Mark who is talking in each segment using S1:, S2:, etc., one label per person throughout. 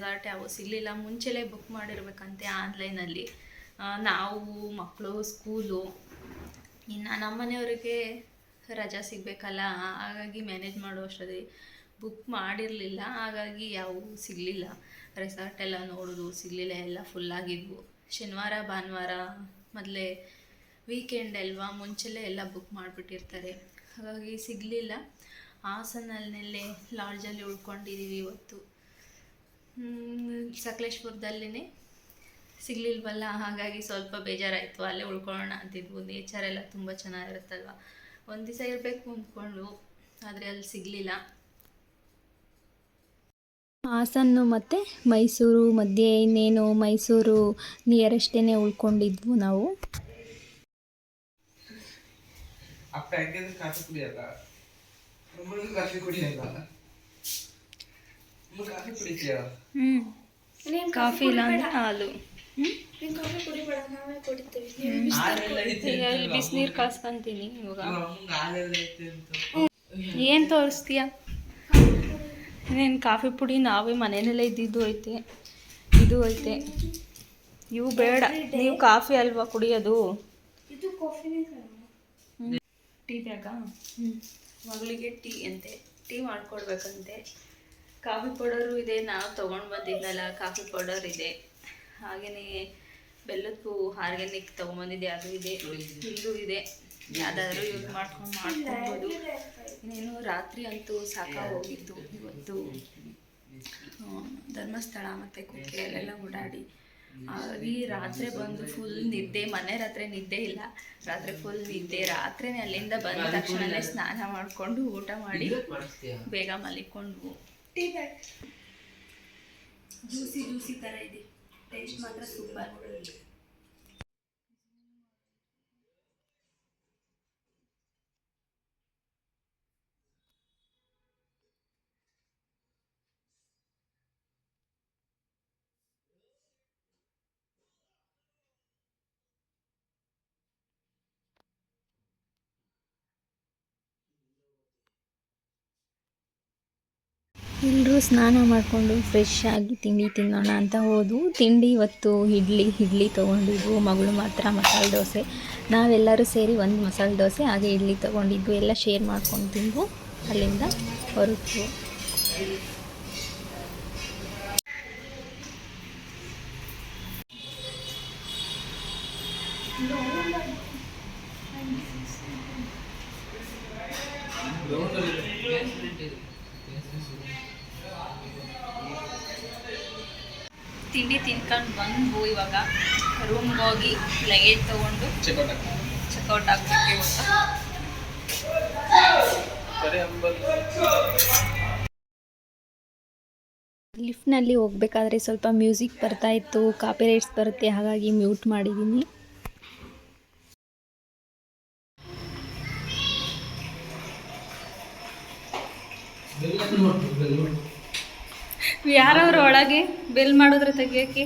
S1: Resort ಯಾವ ಸಿಗಲಿಲ್ಲ. ಮುಂಚೆಲೇ book ಮಾಡಿರ್ಬೇಕಂತೆ ಆನ್ಲೈನಲ್ಲಿ. ನಾವು ಮಕ್ಕಳು ಸ್ಕೂಲು, ಇನ್ನು ನಮ್ಮ ಮನೆಯವ್ರಿಗೆ ರಜಾ ಸಿಗಬೇಕಲ್ಲ, ಹಾಗಾಗಿ ಮ್ಯಾನೇಜ್ ಮಾಡೋ ಅಷ್ಟರಲ್ಲಿ ಬುಕ್ ಮಾಡಿರಲಿಲ್ಲ. ಹಾಗಾಗಿ ಯಾವೂ ಸಿಗಲಿಲ್ಲ. ರೆಸಾರ್ಟ್ ಎಲ್ಲ ನೋಡೋದು ಸಿಗಲಿಲ್ಲ, ಎಲ್ಲ ಫುಲ್ಲಾಗಿದ್ವು. ಶನಿವಾರ ಭಾನುವಾರ ಮೊದಲೇ ವೀಕೆಂಡ್ ಅಲ್ವಾ, ಮುಂಚೆಲೇ ಎಲ್ಲ ಬುಕ್ ಮಾಡಿಬಿಟ್ಟಿರ್ತಾರೆ, ಹಾಗಾಗಿ ಸಿಗಲಿಲ್ಲ. ಹಾಸನಲ್ಲೇ ಲಾಡ್ಜಲ್ಲಿ ಉಳ್ಕೊಂಡಿದ್ದೀವಿ ಇವತ್ತು. ಸಕಲೇಶ್ಪುರದಲ್ಲೇ ಸಿಗಲಿಲ್ವಲ್ಲ, ಹಾಗಾಗಿ ಸ್ವಲ್ಪ ಬೇಜಾರಾಯಿತು. ಅಲ್ಲೇ ಉಳ್ಕೊಳ್ಳೋಣ ಅಂತಿದ್ವು. ನೇಚರ್ ಎಲ್ಲ ತುಂಬ ಚೆನ್ನಾಗಿರುತ್ತಲ್ವ, ಒಂದು ದಿವಸ ಇರಬೇಕು ಅಂದ್ಕೊಂಡು, ಆದರೆ ಅಲ್ಲಿ ಸಿಗಲಿಲ್ಲ.
S2: ಹಾಸನ್ನು ಮತ್ತು ಮೈಸೂರು ಮಧ್ಯೆ ಇನ್ನೇನು ಮೈಸೂರು ನಿಯರೆಸ್ಟೇ ಉಳ್ಕೊಂಡಿದ್ವು ನಾವು.
S1: ಕಾಫಿ ಇಲ್ಲ ಅಂದರೆ ಹಾಲು. ಬಿಸಿನೀರು ಕಾಸ್ಕೊಂತೀನಿ ಇವಾಗ. ಏನು ತೋರಿಸ್ತೀಯ? ಇನ್ನೇನು ಕಾಫಿ ಪುಡಿ ನಾವೇ ಮನೆಯಲ್ಲೇ ಇದ್ದಿದ್ದು ಐತೆ, ಇದು ಐತೆ. ಇವು ಬೇಡ, ನೀವು ಕಾಫಿ ಅಲ್ವಾ ಕುಡಿಯೋದು? ಟೀ ಬೇಕಾ? ಮಗಳಿಗೆ ಟೀ ಅಂತೆ, ಟೀ ಮಾಡಿಕೊಡ್ಬೇಕಂತೆ. ಕಾಫಿ ಪೌಡರು ಇದೆ, ನಾವು ತೊಗೊಂಡು ಬಂದಿದ್ನಲ್ಲ ಕಾಫಿ ಪೌಡರ್ ಇದೆ. ಹಾಗೆಯೇ ಬೆಲ್ಲದ್ದು ಆರ್ಗ್ಯಾನಿಕ್ ತೊಗೊಂಬಂದಿದ್ದೆ, ಅದು ಇದೆ. ಇಲ್ಲೂ ಇದೆ, ಯಾವುದಾದ್ರೂ ಯೂಸ್ ಮಾಡ್ಕೊಬೋದು. ಇನ್ನೇನು ರಾತ್ರಿ ಅಂತೂ ಸಾಕಾಗೋಗಿತ್ತು. ಇವತ್ತು ಧರ್ಮಸ್ಥಳ ಮತ್ತು ಕುಕ್ಕೆಯಲ್ಲೆಲ್ಲ ಓಡಾಡಿ ಹಾಗಾಗಿ ರಾತ್ರಿ ಬಂದು ಫುಲ್ ನಿದ್ದೆ. ಮನೆ ರಾತ್ರಿ ನಿದ್ದೆ ಇಲ್ಲ, ರಾತ್ರಿ ಫುಲ್ ನಿದ್ದೆ. ರಾತ್ರಿನೇ ಅಲ್ಲಿಂದ ಬಂದ ತಕ್ಷಣವೇ ಸ್ನಾನ ಮಾಡಿಕೊಂಡು ಊಟ ಮಾಡಿ ಬೇಗ ಮಲಿಕೊಂಡ್ವು. ಜ್ಯೂಸಿ ಜ್ಯೂಸಿ ಥರ ಇದೆ, ಟೇಸ್ಟ್ ಮಾತ್ರ ಸೂಪರ್.
S2: ಎಲ್ಲರೂ ಸ್ನಾನ ಮಾಡಿಕೊಂಡು ಫ್ರೆಶ್ ಆಗಿ ತಿಂಡಿ ತಿನ್ನೋಣ ಅಂತ ಹೋದ್ವು. ತಿಂಡಿ ಇವತ್ತು ಇಡ್ಲಿ ತೊಗೊಂಡಿದ್ವು. ಮಗಳು ಮಾತ್ರ ಮಸಾಲೆ ದೋಸೆ. ನಾವೆಲ್ಲರೂ ಸೇರಿ ಒಂದು ಮಸಾಲೆ ದೋಸೆ ಹಾಗೆ ಇಡ್ಲಿ ತೊಗೊಂಡಿದ್ವು. ಎಲ್ಲ ಶೇರ್ ಮಾಡ್ಕೊಂಡು ತಿಂದು ಅಲ್ಲಿಂದ ಹೊರಟ್ವು.
S1: ತಿಂಡಿ ತಿನ್ಕೊಂಡು ಬಂದು ಇವಾಗ ರೂಮ್ಗೆ ಹೋಗಿ ಲಗೇಜ್ ತೊಗೊಂಡು ಚೆಕ್ಔಟ್ ಆಗ್ಬೇಕು.
S2: ಲಿಫ್ಟ್ನಲ್ಲಿ ಹೋಗ್ಬೇಕಾದ್ರೆ ಸ್ವಲ್ಪ ಮ್ಯೂಸಿಕ್ ಬರ್ತಾ ಇತ್ತು, ಕಾಪಿರೈಟ್ಸ್ ಬರುತ್ತೆ, ಹಾಗಾಗಿ ಮ್ಯೂಟ್ ಮಾಡಿದ್ದೀನಿ.
S1: ಯಾರವ್ರು ಒಳಗೆ ಬೆಲ್ ಮಾಡಿದ್ರೆ ತೆಗಿಯೋಕ್ಕೆ?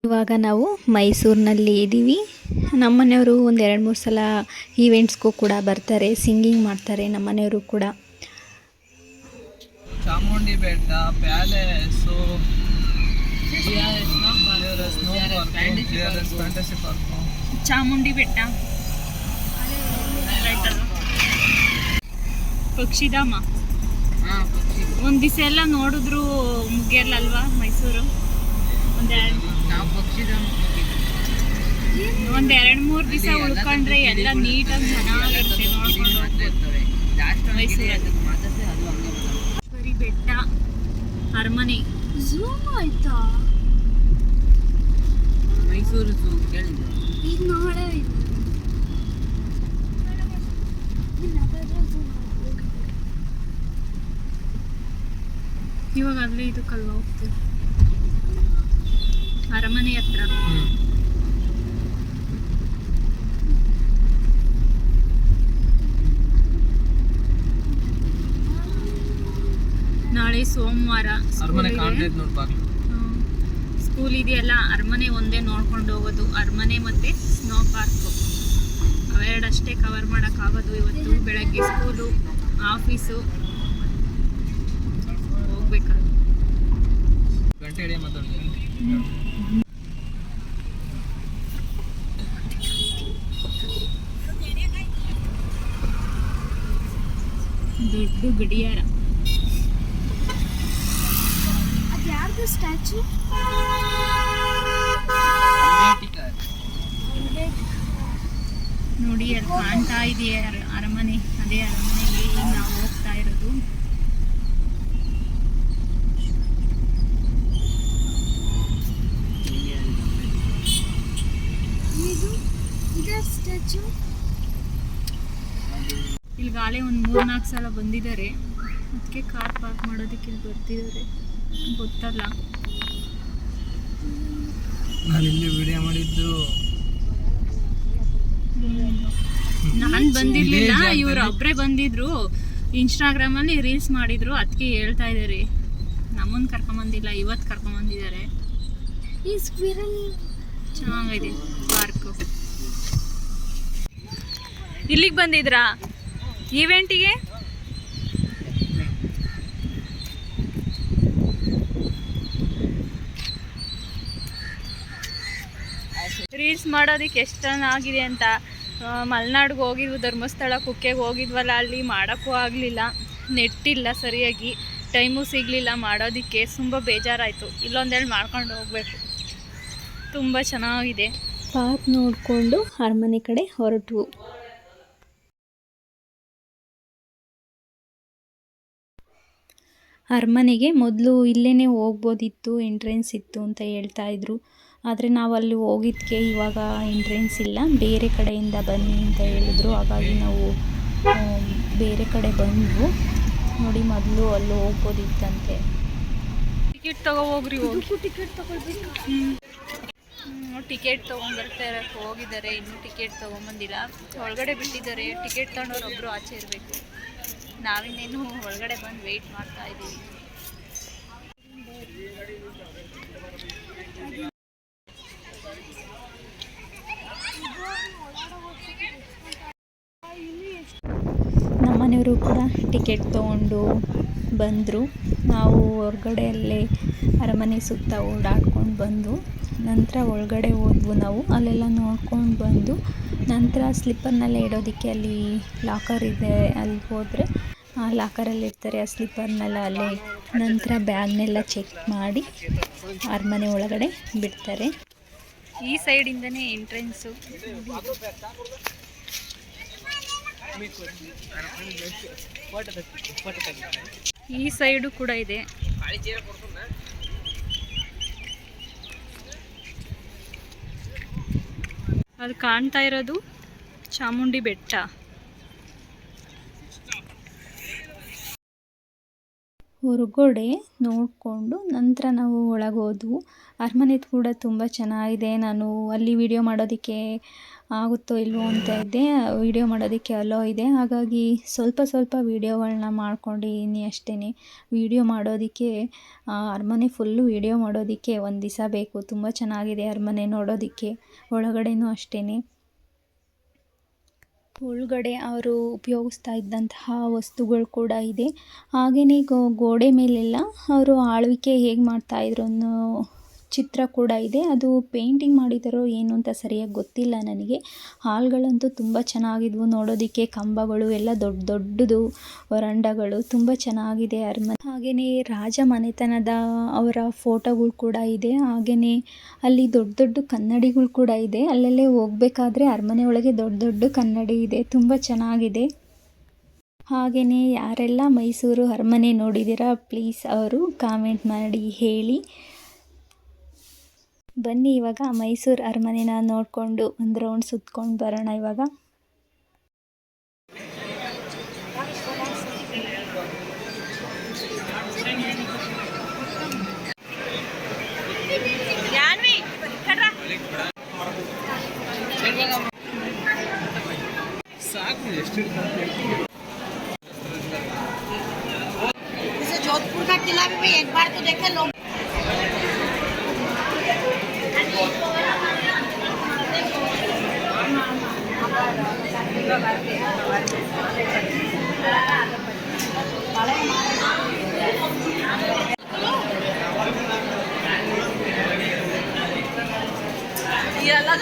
S2: ಇವಾಗ ನಾವು ಮೈಸೂರಿನಲ್ಲಿ ಇದ್ದೀವಿ. ನಮ್ಮನೆಯವರು ಒಂದು 2-3 ಸಲ ಈವೆಂಟ್ಸ್ಗೂ ಕೂಡ ಬರ್ತಾರೆ, ಸಿಂಗಿಂಗ್ ಮಾಡ್ತಾರೆ ನಮ್ಮನೆಯವರು ಕೂಡ.
S3: ಚಾಮುಂಡಿ ಬೆಟ್ಟ, ಪ್ಯಾಲೇಸು,
S1: ಚಾಮುಂಡಿ ಬೆಟ್ಟ, ಪಕ್ಷಿಧಾಮ. ಒಂದು ದಿವಸ ಎಲ್ಲ ನೋಡಿದ್ರು ಮುಗಿಯಲ್ಲಲ್ವಾ ಮೈಸೂರು? ಒಂದು 2-3 ದಿವಸ ಉಳ್ಕೊಂಡ್ರೆ ಎಲ್ಲ ನೀಟಾಗಿ ಚೆನ್ನಾಗಿರುತ್ತೆ, ನೋಡ್ಕೊಂಡು ಹೋಗ್ಬೋದು ಮೈಸೂರಲ್ಲಿ. ಬರೀ ಬೆಟ್ಟ, ಅರಮನೆ. ಝೂಮ್ ಆಯ್ತಾ?
S3: ಮೈಸೂರು ಝೂ
S1: ಈಗ ನಾಳೆ ಇವಾಗ ಅಲ್ಲೇ ಇದಕ್ಕಲ್ವ ಹೋಗ್ತೀವಿ, ಅರಮನೆ ಹತ್ರ. ನಾಳೆ ಸೋಮವಾರ
S3: ಅರಮನೆ ಕಾಣ್ತೈತೆ ನೋಡಿ ಬಾಗ್ಲು.
S1: ಸ್ಕೂಲ್ ಇದೆಯಲ್ಲ, ಅರಮನೆ ಒಂದೇ ನೋಡ್ಕೊಂಡು ಹೋಗೋದು. ಅರಮನೆ ಮತ್ತು ಸ್ನೋ ಪಾರ್ಕು ಅವೆರಡಷ್ಟೇ ಕವರ್ ಮಾಡೋಕ್ಕಾಗೋದು ಇವತ್ತು. ಬೆಳಗ್ಗೆ ಸ್ಕೂಲು, ಆಫೀಸು ಹೋಗ್ಬೇಕಾದ್ರೆ
S3: ಗಂಟೆ ಹಿಡಿಯ ಮಾತಾಡ್ತೀನಿ.
S1: ದೊಡ್ಡ ಗಡಿಯಾರ.
S2: ಯಾರ್ದು ಸ್ಟ್ಯಾಚು?
S1: ನೋಡಿ ಅಲ್ಲಿ ಕಾಣ್ತಾ ಇದೆಯೇ ಅರಮನೆ, ಅದೇ ಅರಮನೆಗೆ ಈಗ ನಾವು ಹೋಗ್ತಾ ಇರೋದು.
S2: ಸ್ಟ್ಯಾಚು
S1: ಇಲ್ಲಿಗಾಲೇ ಒಂದು 3-4 ಸಲ ಬಂದಿದ್ದಾರೆ. ಅದಕ್ಕೆ ಕಾರ್ ಪಾರ್ಕ್ ಮಾಡೋದಕ್ಕೆ ಇಲ್ಲಿ ಬರ್ತಿದ್ದಾರೆ. ಗೊತ್ತಲ್ಲ,
S3: ನಾನು ಇಲ್ಲಿ ವಿಡಿಯೋ ಮಾಡಿದ್ದು.
S1: ನಾನು ಬಂದಿರ್ಲಿಲ್ಲ, ಇವ್ರು ಒಬ್ಬರೇ ಬಂದಿದ್ರು. ಇನ್ಸ್ಟಾಗ್ರಾಮಲ್ಲಿ ರೀಲ್ಸ್ ಮಾಡಿದ್ರು, ಅದಕ್ಕೆ ಹೇಳ್ತಾ ಇದ್ದಾರೆ. ನಮ್ಮನ್ನು ಕರ್ಕೊಂಬಂದಿಲ್ಲ, ಇವತ್ತು ಕರ್ಕೊಂಬಂದಿದ್ದಾರೆ.
S2: ಈ ಸ್ಕ್ವಿರಲ್
S1: ಚೆನ್ನಾಗಿದೆ ಪಾರ್ಕು. ಇಲ್ಲಿಗೆ ಬಂದಿದ್ರಾ ಈವೆಂಟಿಗೆ? ರೀಲ್ಸ್ ಮಾಡೋದಕ್ಕೆ ಎಷ್ಟು ಚೆನ್ನಾಗಿದೆ ಅಂತ. ಮಲೆನಾಡಿಗೆ ಹೋಗಿದ್ವು, ಧರ್ಮಸ್ಥಳ, ಕುಕ್ಕೆಗೆ ಹೋಗಿದ್ವಲ್ಲ, ಅಲ್ಲಿ ಮಾಡೋಕ್ಕೂ ಆಗಲಿಲ್ಲ. ನೆಟ್ಟಿಲ್ಲ ಸರಿಯಾಗಿ, ಟೈಮು ಸಿಗಲಿಲ್ಲ ಮಾಡೋದಕ್ಕೆ. ತುಂಬ ಬೇಜಾರಾಯಿತು. ಇಲ್ಲೊಂದೆರಡು ಮಾಡ್ಕೊಂಡು ಹೋಗಬೇಕು. ತುಂಬ ಚೆನ್ನಾಗಿದೆ.
S2: ಪಾರ್ಕ್ ನೋಡಿಕೊಂಡು ಅರಮನೆ ಕಡೆ ಹೊರಟವು. ಅರಮನೆಗೆ ಮೊದಲು ಇಲ್ಲೇ ಹೋಗ್ಬೋದಿತ್ತು, ಎಂಟ್ರೆನ್ಸ್ ಇತ್ತು ಅಂತ ಹೇಳ್ತಾಯಿದ್ರು. ಆದರೆ ನಾವು ಅಲ್ಲಿ ಹೋಗಿದ್ದಕ್ಕೆ ಇವಾಗ ಎಂಟ್ರೆನ್ಸ್ ಇಲ್ಲ, ಬೇರೆ ಕಡೆಯಿಂದ ಬನ್ನಿ ಅಂತ ಹೇಳಿದ್ರು. ಹಾಗಾಗಿ ನಾವು ಬೇರೆ ಕಡೆ ಬಂದ್ವು. ನೋಡಿ, ಮೊದಲು ಅಲ್ಲಿ ಹೋಗ್ಬೋದಿತ್ತಂತೆ.
S1: ಟಿಕೆಟ್ ಹೋಗ್ರಿ, ಹೋಗಿ
S2: ಟಿಕೆಟ್ ತಗೊಳ್ಬೇಕು.
S1: ಟಿಕೆಟ್ ತೊಗೊಂಡ್ಬರ್ತಾ ಇರೋಕ್ಕೆ ಹೋಗಿದ್ದಾರೆ. ಇನ್ನೂ ಟಿಕೆಟ್ ತೊಗೊಂಬಂದಿಲ್ಲ. ಒಳಗಡೆ ಬಿಟ್ಟಿದ್ದಾರೆ. ಟಿಕೆಟ್ ತೊಗೊಂಡವ್ರು ಒಬ್ಬರು ಆಚೆ ಇರಬೇಕು. ನಾವಿನ್ನೇನು ಒಳಗಡೆ ಬಂದು ವೆಯ್ಟ್ ಮಾಡ್ತಾ ಇದ್ದೀವಿ.
S2: ನಮ್ಮನೆಯವರು ಕೂಡ ಟಿಕೆಟ್ ತೊಗೊಂಡು ಬಂದರು. ನಾವು ಹೊರಗಡೆಯಲ್ಲೇ ಅರಮನೆ ಸುತ್ತ ಓಡಾಡ್ಕೊಂಡು ಬಂದು ನಂತರ ಒಳಗಡೆ ಹೋದ್ವು. ನಾವು ಅಲ್ಲೆಲ್ಲ ನೋಡ್ಕೊಂಡು ಬಂದು ನಂತರ ಸ್ಲಿಪ್ಪರ್ನೆಲ್ಲ ಇಡೋದಕ್ಕೆ ಅಲ್ಲಿ ಲಾಕರ್ ಇದೆ, ಅಲ್ಲಿಗೆ ಹೋದರೆ ಆ ಲಾಕರಲ್ಲಿ ಇರ್ತಾರೆ ಆ ಸ್ಲಿಪ್ಪರ್ನೆಲ್ಲ ಅಲ್ಲೇ. ನಂತರ ಬ್ಯಾಗ್ನೆಲ್ಲ ಚೆಕ್ ಮಾಡಿ ಅರಮನೆ ಒಳಗಡೆ ಬಿಡ್ತಾರೆ.
S1: ಈ ಸೈಡಿಂದನೇ ಎಂಟ್ರೆನ್ಸು. ಈ ಸೈಡು ಕೂಡ ಇದೆ. ಅದು ಕಾಣ್ತಾ ಇರೋದು ಚಾಮುಂಡಿ ಬೆಟ್ಟ.
S2: ಹೊರಗಡೆ ನೋಡಿಕೊಂಡು ನಂತರ ನಾವು ಒಳಗೆ ಹೋದ್ವು. ಅರಮನೆದು ಕೂಡ ತುಂಬ ಚೆನ್ನಾಗಿದೆ. ನಾನು ಅಲ್ಲಿ ವಿಡಿಯೋ ಮಾಡೋದಕ್ಕೆ ಆಗುತ್ತೋ ಇಲ್ವೋ ಅಂತ ಇದ್ದೆ. ವಿಡಿಯೋ ಮಾಡೋದಕ್ಕೆ ಅಲೋ ಇದೆ, ಹಾಗಾಗಿ ಸ್ವಲ್ಪ ವಿಡಿಯೋಗಳನ್ನ ಮಾಡ್ಕೊಂಡಿದ್ದೀನಿ ಅಷ್ಟೇ. ವಿಡಿಯೋ ಮಾಡೋದಕ್ಕೆ ಅರಮನೆ ಫುಲ್ಲು ವಿಡಿಯೋ ಮಾಡೋದಕ್ಕೆ ಒಂದು ದಿವಸ ಬೇಕು. ತುಂಬ ಚೆನ್ನಾಗಿದೆ ಅರಮನೆ ನೋಡೋದಕ್ಕೆ. ಒಳಗಡೆನೂ ಅಷ್ಟೇ. ಒಳಗಡೆ ಅವರು ಉಪಯೋಗಿಸ್ತಾ ಇದ್ದಂತಹ ವಸ್ತುಗಳು ಕೂಡ ಇದೆ. ಹಾಗೆಯೇ ಗೋಡೆ ಮೇಲೆಲ್ಲ ಅವರು ಆಳ್ವಿಕೆ ಹೇಗೆ ಮಾಡ್ತಾಯಿದ್ರು ಅನ್ನೋ ಚಿತ್ರ ಕೂಡ ಇದೆ. ಅದು ಪೇಂಟಿಂಗ್ ಮಾಡಿದಾರೋ ಏನು ಅಂತ ಸರಿಯಾಗಿ ಗೊತ್ತಿಲ್ಲ ನನಗೆ. ಹಾಲ್ಗಳಂತೂ ತುಂಬ ಚೆನ್ನಾಗಿದ್ವು ನೋಡೋದಕ್ಕೆ. ಕಂಬಗಳು ಎಲ್ಲ ದೊಡ್ಡದು, ವರಂಡಗಳು ತುಂಬ ಚೆನ್ನಾಗಿದೆ ಅರಮನೆ. ಹಾಗೆಯೇ ರಾಜ ಮನೆತನದ ಅವರ ಫೋಟೋಗಳು ಕೂಡ ಇದೆ. ಹಾಗೆಯೇ ಅಲ್ಲಿ ದೊಡ್ಡ ಕನ್ನಡಿಗಳು ಕೂಡ ಇದೆ. ಅಲ್ಲಲ್ಲೇ ಹೋಗಬೇಕಾದ್ರೆ ಅರಮನೆ ಒಳಗೆ ದೊಡ್ಡ ಕನ್ನಡಿ ಇದೆ. ತುಂಬ ಚೆನ್ನಾಗಿದೆ. ಹಾಗೆಯೇ ಯಾರೆಲ್ಲ ಮೈಸೂರು ಅರಮನೆ ನೋಡಿದ್ದೀರಾ ಪ್ಲೀಸ್ ಅವರು ಕಾಮೆಂಟ್ ಮಾಡಿ ಹೇಳಿ. ಬನ್ನಿ ಇವಾಗ ಮೈಸೂರು ಅರಮನೆನ ನೋಡಿಕೊಂಡು ಒಂದು ರೌಂಡ್ ಸುತ್ಕೊಂಡು ಬರೋಣ ಇವಾಗ.
S3: ಸಾಕು ಎಷ್ಟು
S4: झूला भी भाई एक बार तो देखे लोग। ये अलग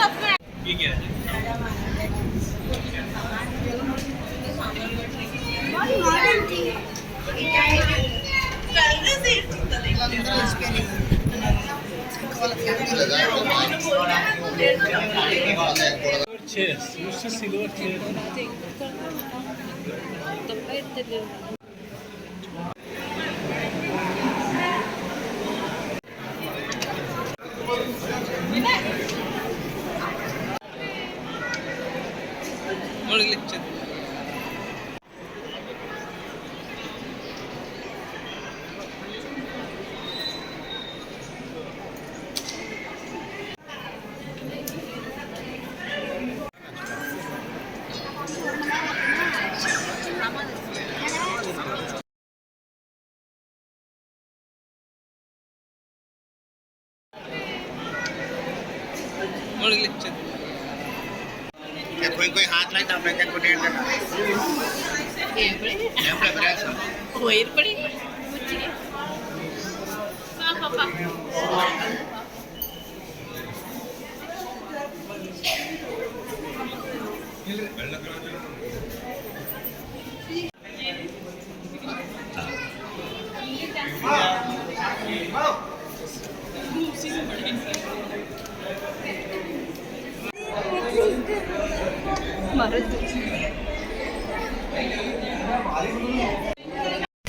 S4: अपने
S5: कोई हाथ लाइट आप लेके को डेढ़ देना
S4: वही पड़ी पापा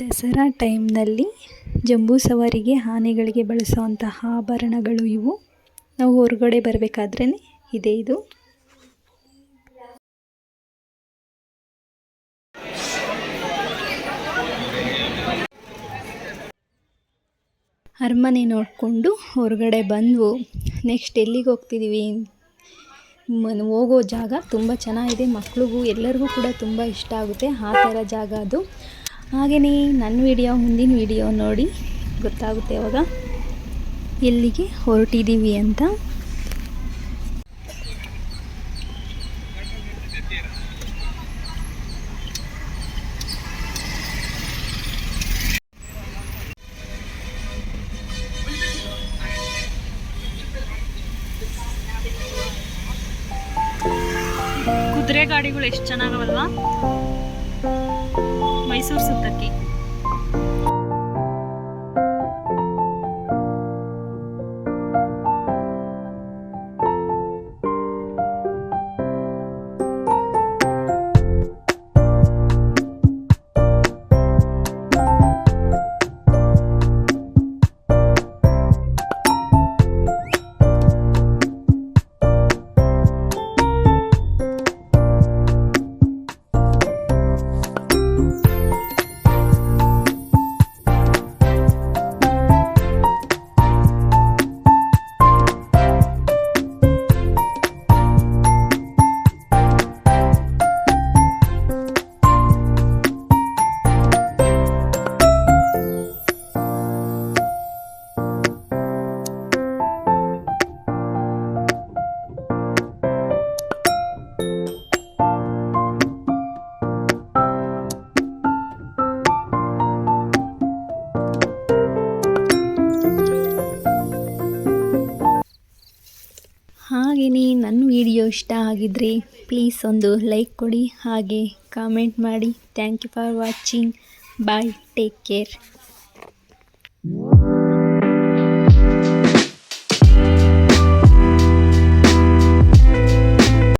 S2: ದಸರಾ ಟೈಮ್ನಲ್ಲಿ ಜಂಬೂ ಸವಾರಿಗೆ ಆನೆಗಳಿಗೆ ಬಳಸುವಂತಹ ಆಭರಣಗಳು ಇವು. ನಾವು ಹೊರಗಡೆ ಬರಬೇಕಾದ್ರೇ ಇದೆ ಇದು. ಅರಮನೆ ನೋಡಿಕೊಂಡು ಹೊರಗಡೆ ಬಂದವು. ನೆಕ್ಸ್ಟ್ ಎಲ್ಲಿಗೆ ಹೋಗ್ತಿದ್ದೀವಿ? ಹೋಗೋ ಜಾಗ ತುಂಬ ಚೆನ್ನಾಗಿದೆ, ಮಕ್ಳಿಗೂ ಎಲ್ಲರಿಗೂ ಕೂಡ ತುಂಬ ಇಷ್ಟ ಆಗುತ್ತೆ ಆ ಥರ ಜಾಗ ಅದು. ಹಾಗೆಯೇ ನನ್ನ ವಿಡಿಯೋ ಮುಂದಿನ ವಿಡಿಯೋ ನೋಡಿ ಗೊತ್ತಾಗುತ್ತೆ ಅವಾಗ ಎಲ್ಲಿಗೆ ಹೊರಟಿದ್ದೀವಿ ಅಂತ.
S1: ಕುದುರೆ ಗಾಡಿಗಳು ಎಷ್ಟು ಚೆನ್ನಾಗವಲ್ವಾ, ಮೈಸೂರು ಸುತ್ತಕ್ಕೆ. ಹಾಗೆಯೇ ನನ್ನ ವಿಡಿಯೋ ಇಷ್ಟ ಆಗಿದ್ದರೆ ಪ್ಲೀಸ್ ಒಂದು ಲೈಕ್ ಕೊಡಿ, ಹಾಗೆ ಕಾಮೆಂಟ್ ಮಾಡಿ. Thank you for watching. Bye, take care.